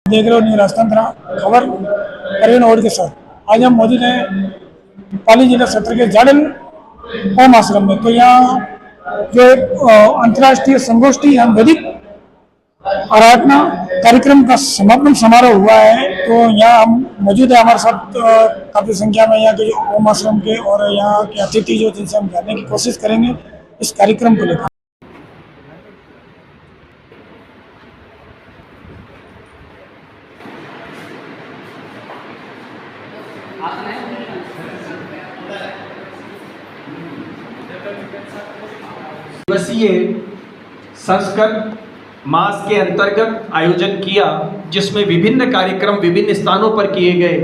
देख रहे हो न्यू राजस्थान खबर परवीन ओड के साथ। आज हम मौजूद हैं पाली जिला सत्र के जाडल ओम आश्रम में। तो यहाँ जो एक अंतर्राष्ट्रीय संगोष्ठी एवं वैदिक आराधना कार्यक्रम का समापन समारोह हुआ है। तो यहाँ हम मौजूद है, हमारे साथ काफी संख्या में यहाँ के ओम आश्रम के और यहाँ के अतिथि जो, जिनसे हम जानने की कोशिश करेंगे इस कार्यक्रम को लेकर। दिवसीय संस्कृत मास के अंतर्गत आयोजन किया, जिसमें विभिन्न कार्यक्रम विभिन्न स्थानों पर किए गए।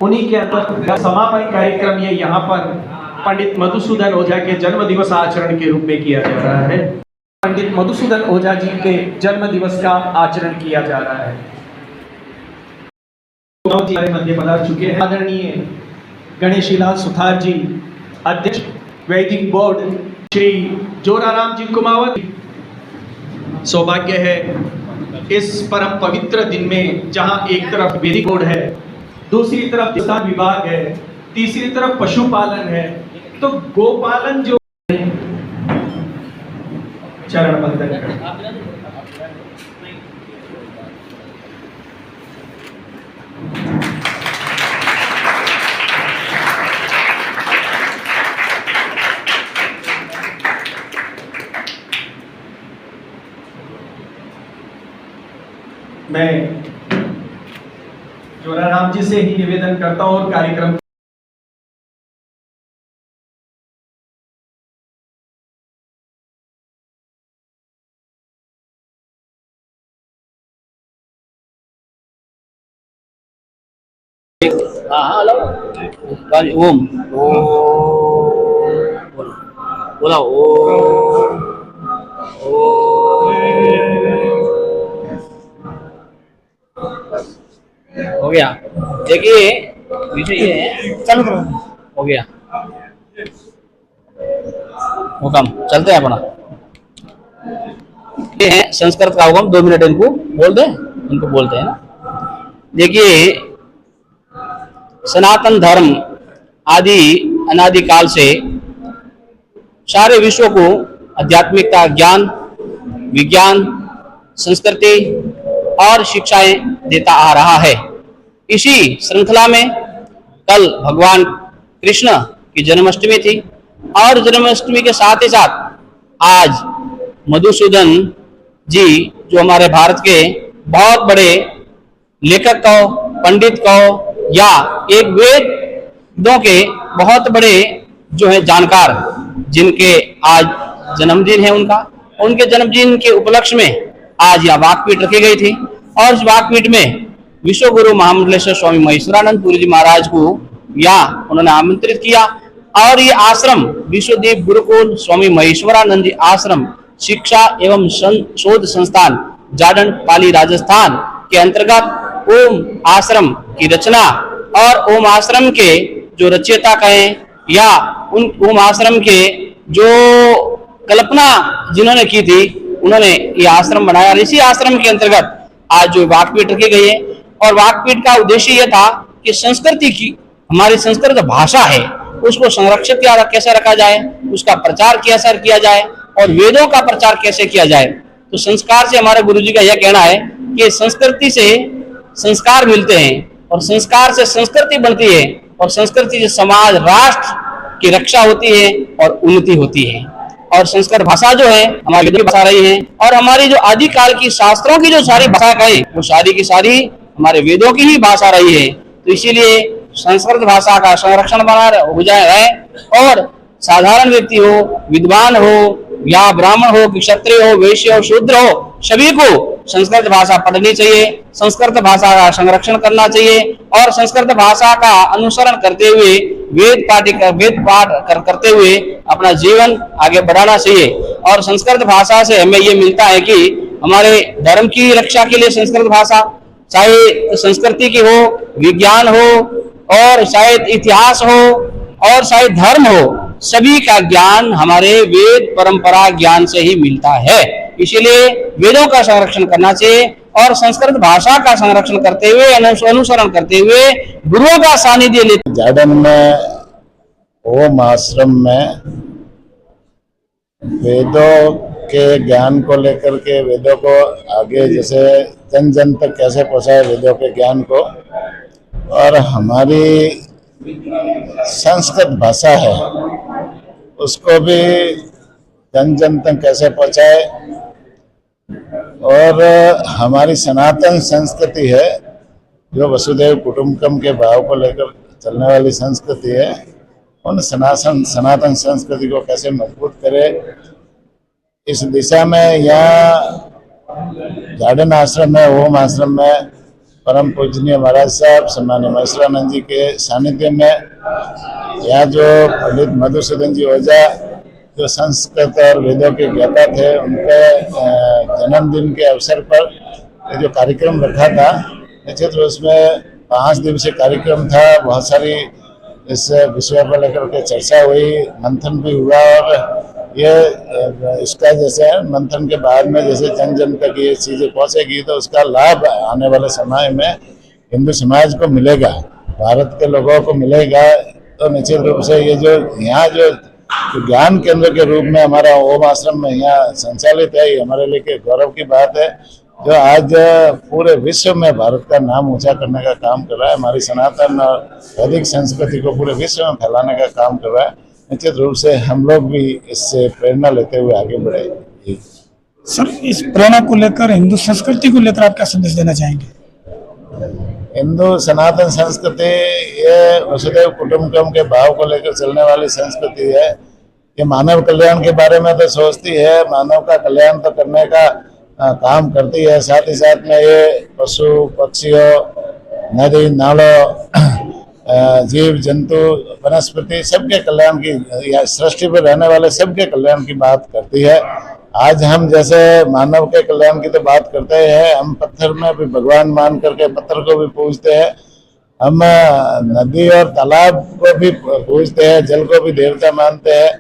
उन्हीं के अंदर समापन कार्यक्रम ये यहाँ पर पंडित मधुसूदन ओझा के जन्म दिवस आचरण के रूप में किया जा रहा है। पंडित मधुसूदन ओझा जी के जन्म दिवस का आचरण किया जा रहा है। मध्य पधार चुके हैं आदरणीय गणेशीलाल सुथार जी, अध्यक्ष वैदिक बोर्ड श्री जोराराम जी कुमावत। सौभाग्य है इस परम पवित्र दिन में, जहां एक तरफ वैदिक बोर्ड है, दूसरी तरफ किसान विभाग है, तीसरी तरफ पशुपालन है, तो गोपालन जो चरण बंधन मैं जोराराम जी से ही निवेदन करता हूं और कार्यक्रम हेलो ओम बोला हो गया। देखिए विषय ये है, चलो करो हो गया हुक्म, चलते हैं अपना। ये है संस्कृत का हुक्म, 2 मिनट इनको बोल दे, इनको बोलते हैं ना। देखिए, सनातन धर्म आदि अनादिकाल से सारे विश्व को आध्यात्मिकता, ज्ञान, विज्ञान, संस्कृति और शिक्षाएं देता आ रहा है। इसी श्रृंखला में कल भगवान कृष्ण की जन्माष्टमी थी और जन्माष्टमी के साथ ही साथ आज मधुसूदन जी, जो हमारे भारत के बहुत बड़े लेखक कहो, पंडित कहो, या एक वेदों के बहुत बड़े जो है जानकार, जिनके आज जन्मदिन है उनके जन्मदिन के उपलक्ष्य में आज यह वाकपीठ रखी गई थी। और इस वाकपीठ में विश्व गुरु महामंडलेश्वर स्वामी महेश्वरानंद पुरी जी महाराज को यहाँ उन्होंने आमंत्रित किया। और ये आश्रम विश्वदीप गुरुकुल स्वामी महेश्वरानंद जी आश्रम शिक्षा एवं शोध संस्थान जाडन पाली राजस्थान के अंतर्गत ओम आश्रम की रचना और ओम आश्रम के जो रचयिता कहें या उन ओम आश्रम के जो कल्पना जिन्होंने की थी, उन्होंने ये आश्रम बनाया। इसी आश्रम के अंतर्गत आज जो वाकपीठ रखी गई है, और वाकपीठ का उद्देश्य यह था कि संस्कृति की, हमारी संस्कृत भाषा है, उसको संरक्षित कैसे रखा जाए, उसका प्रचार कैसे किया जाए और वेदों का प्रचार कैसे किया जाए। तो संस्कार से हमारे गुरुजी का यह कहना है कि संस्कृति से संस्कार मिलते हैं और संस्कार से संस्कृति बनती है और संस्कृति से समाज, राष्ट्र की रक्षा होती है और उन्नति होती है। और संस्कृत भाषा जो है हमारी वेदों की भाषा रही है, और हमारी जो आदिकाल की शास्त्रों की जो सारी भाषा कहें, वो सारी की सारी हमारे वेदों की ही भाषा रही है। तो इसीलिए संस्कृत भाषा का संरक्षण बना हो जाए और साधारण व्यक्ति हो, विद्वान हो या ब्राह्मण हो, क्षत्रिय हो, वैश्य हो, शूद्र हो, सभी को संस्कृत भाषा पढ़नी चाहिए, संस्कृत भाषा का संरक्षण करना चाहिए और संस्कृत भाषा का अनुसरण करते हुए वेद पाठ करते हुए अपना जीवन आगे बढ़ाना चाहिए। और संस्कृत भाषा से हमें ये मिलता है कि हमारे धर्म की रक्षा के लिए संस्कृत भाषा, चाहे संस्कृति की हो, विज्ञान हो और शायद इतिहास हो और शायद धर्म हो, सभी का ज्ञान हमारे वेद परंपरा ज्ञान से ही मिलता है। इसीलिए वेदों का संरक्षण करना चाहिए और संस्कृत भाषा का संरक्षण करते हुए, अनुसरण करते हुए, गुरुओं का सानिध्य लेते। जार्डन में ओम आश्रम में वेदों के ज्ञान को लेकर के, वेदों को आगे जैसे जन जन तक कैसे पहुंचाए वेदों के ज्ञान को, और हमारी संस्कृत भाषा है उसको भी जन जन तक कैसे पहुंचाए, और हमारी सनातन संस्कृति है जो वसुधैव कुटुंबकम के भाव को लेकर चलने वाली संस्कृति है, उन सनातन संस्कृति को कैसे मजबूत करे, इस दिशा में यहाँ जार्डन आश्रम में, ओम आश्रम में परम पूजनीय महाराज साहब सम्मानीय महेश्वरानंद जी के सानिध्य में, यहाँ जो पंडित मधुसूदन जी ओझा जो संस्कृत और वेदों के ज्ञाता थे, उनके जन्मदिन के अवसर पर जो कार्यक्रम रखा था, निश्चित उसमें 5 दिवसीय कार्यक्रम था। बहुत सारी इस विषय को लेकर के चर्चा हुई, मंथन भी हुआ, और ये इसका जैसे मंथन के बाद में जैसे जन जन तक ये चीज़ें पहुंचेगी तो उसका लाभ आने वाले समय में हिंदू समाज को मिलेगा, भारत के लोगों को मिलेगा। तो निश्चित रूप से ये जो यहाँ जो ज्ञान केंद्र के रूप में हमारा ओम आश्रम में यहाँ संचालित है, ये हमारे लिए गौरव की बात है, जो आज पूरे विश्व में भारत का नाम ऊंचा करने का काम कर रहा है, हमारी सनातन और वैदिक संस्कृति को पूरे विश्व में फैलाने का काम कर रहा है। निश्चित रूप से हम लोग भी इससे प्रेरणा लेते हुए आगे बढ़े। सर, इस प्रेरणा को लेकर, हिंदू संस्कृति को लेकर आप क्या संदेश देना चाहेंगे? हिंदू सनातन संस्कृति ये वसुधैव कुटुंबकम के भाव को लेकर चलने वाली संस्कृति है। ये मानव कल्याण के बारे में तो सोचती है, मानव का कल्याण तो करने का काम करती है, साथ ही साथ में ये पशु पक्षियों, नदी नालों, जीव जंतु, वनस्पति सबके कल्याण की, या सृष्टि पर रहने वाले सबके कल्याण की बात करती है। आज हम जैसे मानव के कल्याण की तो बात करते हैं, हम पत्थर में भी भगवान मान करके पत्थर को भी पूजते हैं, हम नदी और तालाब को भी पूजते हैं, जल को भी देवता मानते हैं,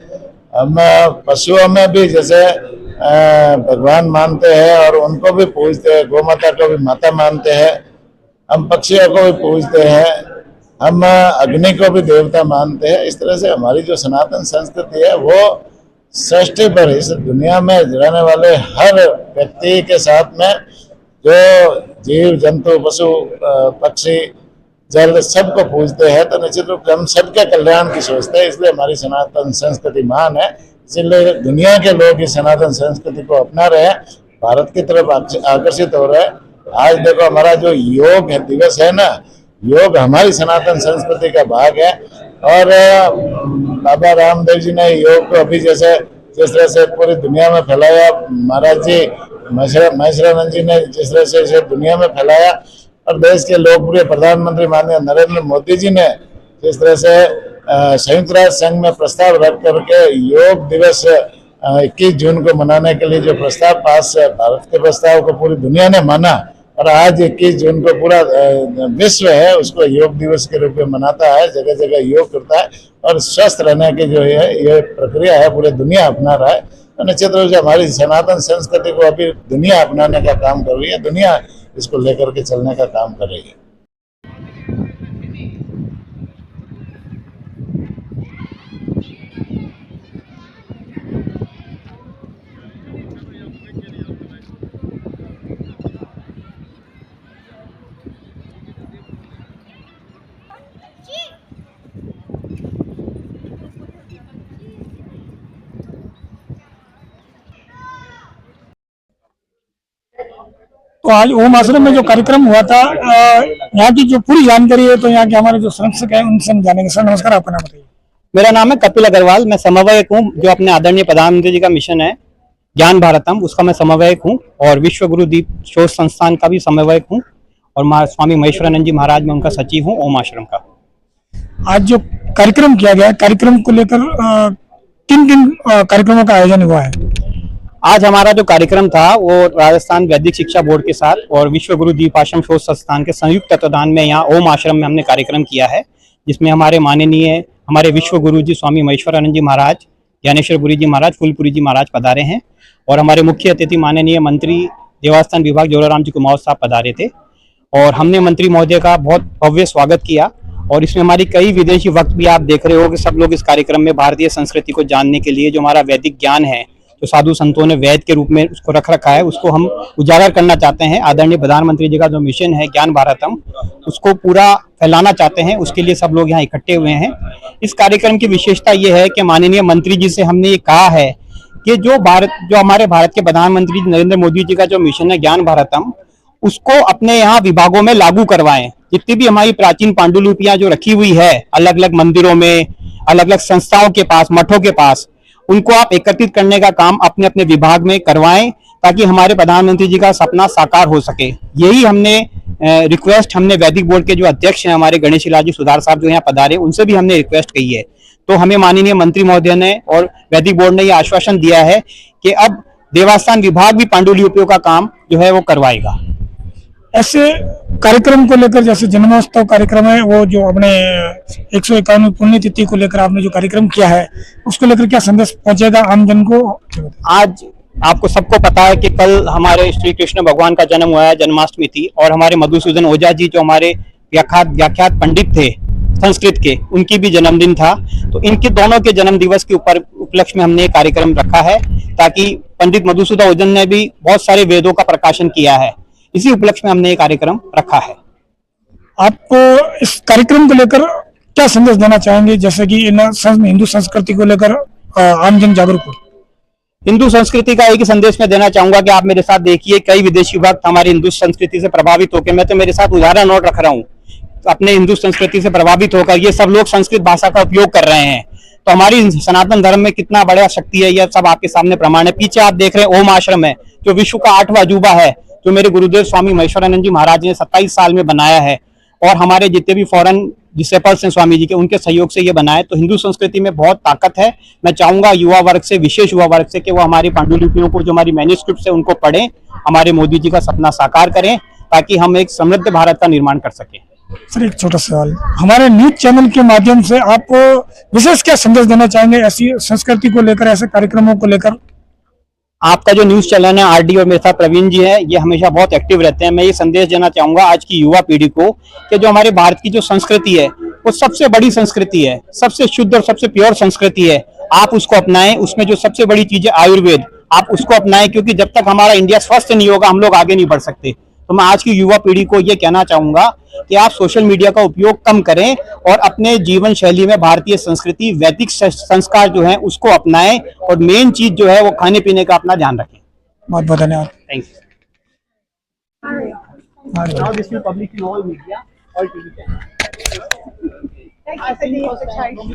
हम पशुओं में भी जैसे भगवान मानते हैं और उनको भी पूजते हैं, गौ माता को भी माता मानते हैं, हम पक्षियों को भी पूजते हैं, हम अग्नि को भी देवता मानते हैं। इस तरह से हमारी जो सनातन संस्कृति है वो सृष्टि पर, इस दुनिया में रहने वाले हर व्यक्ति के साथ में जो जीव जंतु पशु पक्षी जल सबको पूजते हैं, तो निश्चित रूप से हम सबके कल्याण की सोचते हैं, इसलिए हमारी सनातन संस्कृति महान है। इसलिए दुनिया के लोग इस सनातन संस्कृति को अपना रहे हैं, भारत की तरफ आकर्षित हो रहे हैं। आज देखो हमारा जो योग दिवस है ना, योग हमारी सनातन संस्कृति का भाग है, और बाबा रामदेव जी ने योग को अभी जैसे जिस तरह से पूरी दुनिया में फैलाया, महाराज जी महेश्वरानंद जी ने जिस तरह से इसे दुनिया में फैलाया, और देश के लोकप्रिय प्रधानमंत्री माननीय नरेंद्र मोदी जी ने जिस तरह से संयुक्त राष्ट्र संघ में प्रस्ताव रख करके योग दिवस 21 जून को मनाने के लिए जो प्रस्ताव पास, भारत के प्रस्ताव को पूरी दुनिया ने माना, और आज 21 जून को पूरा विश्व है उसको योग दिवस के रूप में मनाता है, जगह जगह योग करता है, और स्वस्थ रहने की जो है ये प्रक्रिया है पूरी दुनिया अपना रहा है। तो निश्चित रूप से हमारी सनातन संस्कृति को अभी दुनिया अपनाने का काम कर रही है, दुनिया इसको लेकर के चलने का काम कर रही है। तो आज ओम आश्रम में जो कार्यक्रम हुआ था, यहाँ की जो पूरी जानकारी है तो यहाँ के हमारे जो संरक्षक है उनसे हम जानेंगे। सर नमस्कार, अपना बताइए। मेरा नाम है कपिल अग्रवाल, मैं समन्वयक हूँ। जो अपने आदरणीय प्रधानमंत्री जी का मिशन है ज्ञान भारतम, उसका मैं समन्वयक हूँ, और विश्व गुरु दीप शोध संस्थान का भी समन्वयक हूँ, और स्वामी महेश्वरानंद जी महाराज में उनका सचिव हूँ ओम आश्रम का। आज जो कार्यक्रम किया गया, कार्यक्रम को लेकर किन किन कार्यक्रमों का आयोजन हुआ है? आज हमारा जो कार्यक्रम था वो राजस्थान वैदिक शिक्षा बोर्ड के साथ और विश्व गुरु दीप आश्रम शोध संस्थान के संयुक्त तत्वाधान में यहाँ ओम आश्रम में हमने कार्यक्रम किया है, जिसमें हमारे माननीय हमारे विश्व गुरु जी स्वामी महेश्वरानंद जी महाराज, ज्ञानेश्वर गुरु जी महाराज, फूलपुरी जी महाराज पधारे हैं, और हमारे मुख्य अतिथि माननीय मंत्री देवस्थान विभाग जोराराम जी कुमावत साहब पधारे थे और हमने मंत्री महोदय का बहुत भव्य स्वागत किया। और इसमें हमारी कई विदेशी वक्त भी आप देख रहे हो कि सब लोग इस कार्यक्रम में भारतीय संस्कृति को जानने के लिए जो हमारा वैदिक ज्ञान है, जो साधु संतों ने वैद के रूप में उसको रख रखा है, उसको हम उजागर करना चाहते हैं। आदरणीय प्रधानमंत्री जी का जो मिशन है ज्ञान भारतम, उसको पूरा फैलाना चाहते हैं। उसके लिए सब लोग यहाँ इकट्ठे हुए हैं। इस कार्यक्रम की विशेषता ये है कि माननीय मंत्री जी से हमने ये कहा है कि जो हमारे भारत के प्रधानमंत्री नरेंद्र मोदी जी का जो मिशन है ज्ञान भारतम, उसको अपने यहाँ विभागों में लागू करवाएं। जितनी भी हमारी प्राचीन पांडुलिपियां जो रखी हुई है अलग अलग मंदिरों में, अलग अलग संस्थाओं के पास, मठों के पास, उनको आप एकत्रित करने का काम अपने अपने विभाग में करवाएं ताकि हमारे प्रधानमंत्री जी का सपना साकार हो सके। यही हमने रिक्वेस्ट हमने वैदिक बोर्ड के जो अध्यक्ष हैं हमारे गणेश जी सुधार साहब जो यहाँ पधारे, उनसे भी हमने रिक्वेस्ट की है। तो हमें माननीय मंत्री महोदय ने और वैदिक बोर्ड ने यह आश्वासन दिया है कि अब देवस्थान विभाग भी पांडुलिपियों का काम जो है वो करवाएगा। ऐसे कार्यक्रम को लेकर जैसे जन्मोत्सव कार्यक्रम है, वो जो अपने 151 पुण्यतिथि को लेकर आपने जो कार्यक्रम किया है, उसको लेकर क्या संदेश पहुंचेगा आमजन को? आज आपको सबको पता है कि कल हमारे श्री कृष्ण भगवान का जन्म हुआ है, जन्माष्टमी थी। और हमारे मधुसूदन ओझा जी जो हमारे व्याख्यात पंडित थे संस्कृत के, उनकी भी जन्मदिन था। तो इनके दोनों के जन्म दिवस के उपलक्ष्य में हमने कार्यक्रम रखा है ताकि पंडित मधुसूदन ओझा ने भी बहुत सारे वेदों का प्रकाशन किया है, इसी उपलक्ष्य में हमने ये कार्यक्रम रखा है। आपको इस कार्यक्रम को लेकर क्या संदेश देना चाहेंगे, जैसे कि हिंदू संस्कृति को लेकर आमजन जागरूक हो? हिंदू संस्कृति का एक ही संदेश मैं देना चाहूंगा कि आप मेरे साथ देखिए, कई विदेशी भक्त हमारी हिंदू संस्कृति से प्रभावित होकर, मैं तो मेरे साथ उदाहरण नोट रख रहा हूँ, अपने हिंदू संस्कृति से प्रभावित होकर ये सब लोग संस्कृत भाषा का उपयोग कर रहे हैं। तो हमारी सनातन धर्म में कितना बड़ा शक्ति है, यह सब आपके सामने प्रमाण है। पीछे आप देख रहे हैं ओम आश्रम है, जो विश्व का 8वां अजूबा है, जो मेरे गुरुदेव स्वामी महेश्वरानंद जी महाराज ने 27 साल में बनाया है। और हमारे जितने भी फॉरेन डिसेपल्स हैं स्वामी जी के, उनके सहयोग से ये बना है। तो हिंदू संस्कृति में बहुत ताकत है। मैं चाहूंगा युवा वर्ग से, विशेष युवा वर्ग से, कि वो हमारी पांडुलिपियों को, जो हमारी मैन्युस्क्रिप्ट है, उनको पढ़ें, हमारे मोदी जी का सपना साकार करें ताकि हम एक समृद्ध भारत का निर्माण कर सकें। सर, एक छोटा सवाल, हमारे न्यूज चैनल के माध्यम से आप विशेष क्या संदेश देना चाहेंगे ऐसी संस्कृति को लेकर, ऐसे कार्यक्रमों को लेकर? आपका जो न्यूज चैनल है आरडी और मेरे साथ प्रवीण जी है, ये हमेशा बहुत एक्टिव रहते हैं। मैं ये संदेश देना चाहूंगा आज की युवा पीढ़ी को कि जो हमारे भारत की जो संस्कृति है वो सबसे बड़ी संस्कृति है, सबसे शुद्ध और सबसे प्योर संस्कृति है। आप उसको अपनाएं। उसमें जो सबसे बड़ी चीज है आयुर्वेद, आप उसको अपनाएं, क्योंकि जब तक हमारा इंडिया स्वस्थ नहीं होगा हम लोग आगे नहीं बढ़ सकते। तो मैं आज की युवा पीढ़ी को ये कहना चाहूंगा कि आप सोशल मीडिया का उपयोग कम करें और अपने जीवन शैली में भारतीय संस्कृति, वैदिक संस्कार जो है उसको अपनाएं, और मेन चीज जो है वो खाने पीने का अपना ध्यान रखें। बहुत बहुत धन्यवाद। Thank you.